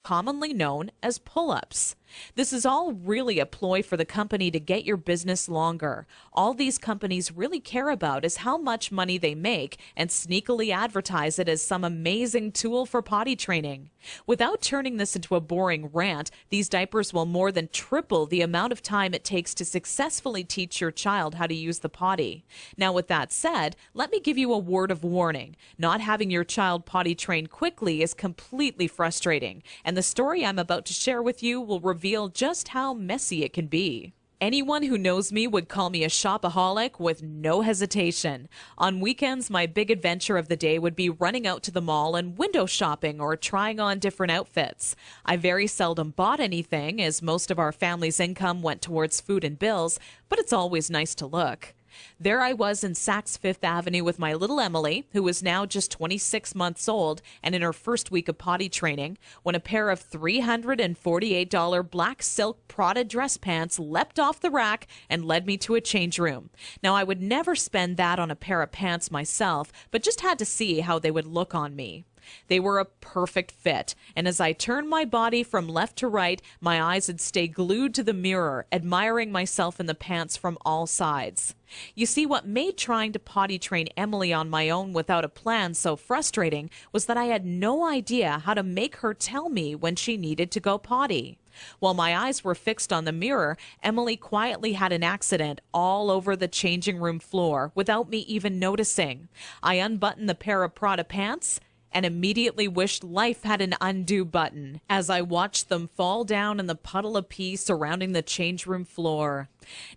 commonly known as pull-ups. This is all really a ploy for the company to get your business longer. All these companies really care about is how much money they make and sneakily advertise it as some amazing tool for potty training. Without turning this into a boring rant, these diapers will more than triple the amount of time it takes to successfully teach your child how to use the potty. Now, with that said, let me give you a word of warning. Not having your child potty trained quickly is completely frustrating, and the story I'm about to share with you will reveal just how messy it can be. Anyone who knows me would call me a shopaholic with no hesitation. On weekends, my big adventure of the day would be running out to the mall and window shopping or trying on different outfits. I very seldom bought anything, as most of our family's income went towards food and bills, but it's always nice to look. There I was in Saks Fifth Avenue with my little Emily, who was now just 26 months old and in her first week of potty training, when a pair of $348 black silk Prada dress pants leapt off the rack and led me to a change room. Now, I would never spend that on a pair of pants myself, but just had to see how they would look on me. They were a perfect fit, and as I turned my body from left to right, my eyes would stay glued to the mirror, admiring myself in the pants from all sides. You see, what made trying to potty train Emily on my own without a plan so frustrating was that I had no idea how to make her tell me when she needed to go potty. While my eyes were fixed on the mirror, Emily quietly had an accident all over the changing room floor without me even noticing. I unbuttoned the pair of Prada pants and immediately wished life had an undo button as I watched them fall down in the puddle of pee surrounding the change room floor.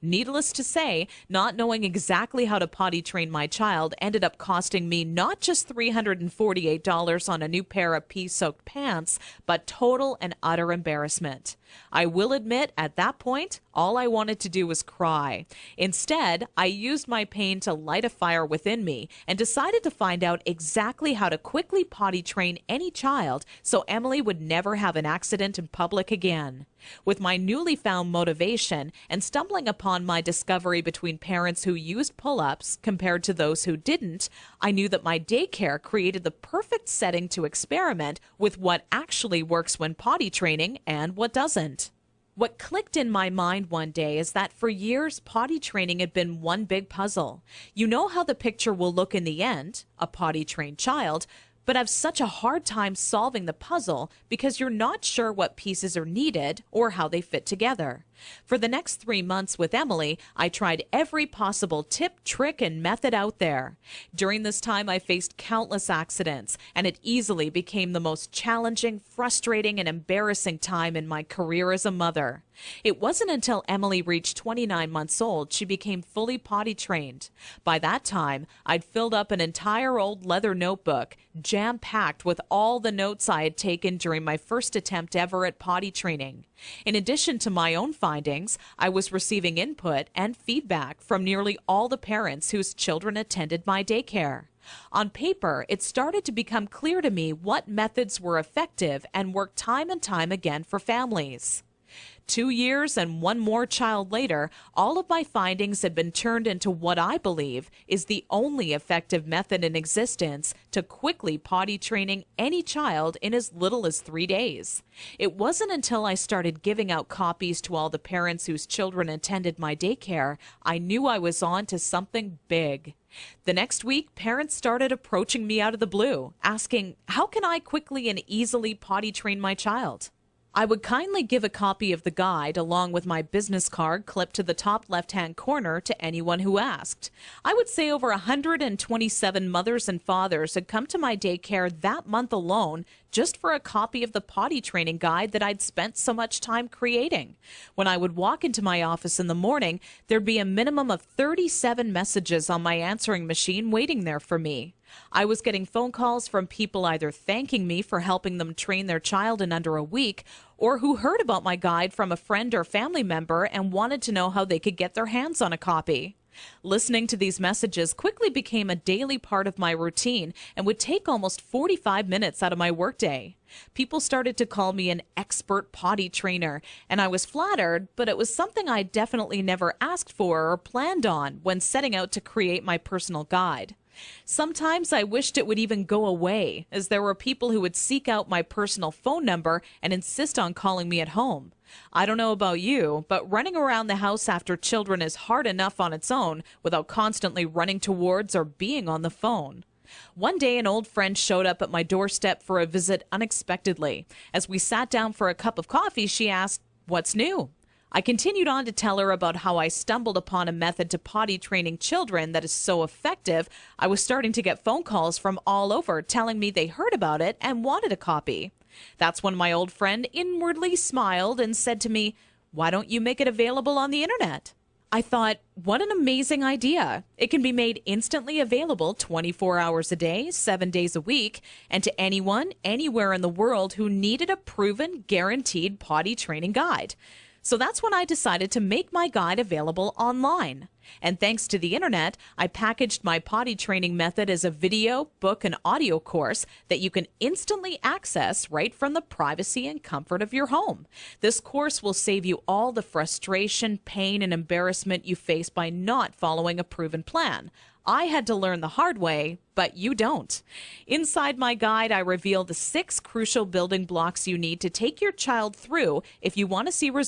Needless to say, not knowing exactly how to potty train my child ended up costing me not just $348 on a new pair of pee-soaked pants, but total and utter embarrassment. I will admit, at that point, all I wanted to do was cry. Instead, I used my pain to light a fire within me and decided to find out exactly how to quickly potty train any child so Emily would never have an accident in public again. With my newly found motivation and stumbling upon my discovery between parents who used pull-ups compared to those who didn't, I knew that my daycare created the perfect setting to experiment with what actually works when potty training and what doesn't. What clicked in my mind one day is that for years, potty training had been one big puzzle. You know how the picture will look in the end, a potty-trained child, but have such a hard time solving the puzzle because you're not sure what pieces are needed or how they fit together. For the next 3 months with Emily, I tried every possible tip, trick, and method out there. During this time, I faced countless accidents, and it easily became the most challenging, frustrating, and embarrassing time in my career as a mother. It wasn't until Emily reached 29 months old she became fully potty trained. By that time, I'd filled up an entire old leather notebook, jam-packed with all the notes I had taken during my first attempt ever at potty training. In addition to my own findings, I was receiving input and feedback from nearly all the parents whose children attended my daycare. On paper, it started to become clear to me what methods were effective and worked time and time again for families. 2 years and one more child later, all of my findings had been turned into what I believe is the only effective method in existence to quickly potty training any child in as little as 3 days. It wasn't until I started giving out copies to all the parents whose children attended my daycare I knew I was on to something big. The next week, parents started approaching me out of the blue, asking, how can I quickly and easily potty train my child? I would kindly give a copy of the guide along with my business card clipped to the top left-hand corner to anyone who asked. I would say over 127 mothers and fathers had come to my daycare that month alone just for a copy of the potty training guide that I'd spent so much time creating. When I would walk into my office in the morning, there'd be a minimum of 37 messages on my answering machine waiting there for me. I was getting phone calls from people either thanking me for helping them train their child in under a week, or who heard about my guide from a friend or family member and wanted to know how they could get their hands on a copy. Listening to these messages quickly became a daily part of my routine and would take almost 45 minutes out of my workday. People started to call me an expert potty trainer, and I was flattered, but it was something I definitely never asked for or planned on when setting out to create my personal guide. Sometimes I wished it would even go away, as there were people who would seek out my personal phone number and insist on calling me at home. I don't know about you, but running around the house after children is hard enough on its own without constantly running towards or being on the phone. One day, an old friend showed up at my doorstep for a visit unexpectedly. As we sat down for a cup of coffee, she asked, "What's new?" I continued on to tell her about how I stumbled upon a method to potty training children that is so effective, I was starting to get phone calls from all over telling me they heard about it and wanted a copy. That's when my old friend inwardly smiled and said to me, "Why don't you make it available on the internet?" I thought, what an amazing idea. It can be made instantly available 24 hours a day, 7 days a week, and to anyone, anywhere in the world who needed a proven, guaranteed potty training guide. So that's when I decided to make my guide available online. And thanks to the internet, I packaged my potty training method as a video, book, and audio course that you can instantly access right from the privacy and comfort of your home. This course will save you all the frustration, pain, and embarrassment you face by not following a proven plan. I had to learn the hard way, but you don't. Inside my guide, I reveal the 6 crucial building blocks you need to take your child through if you want to see results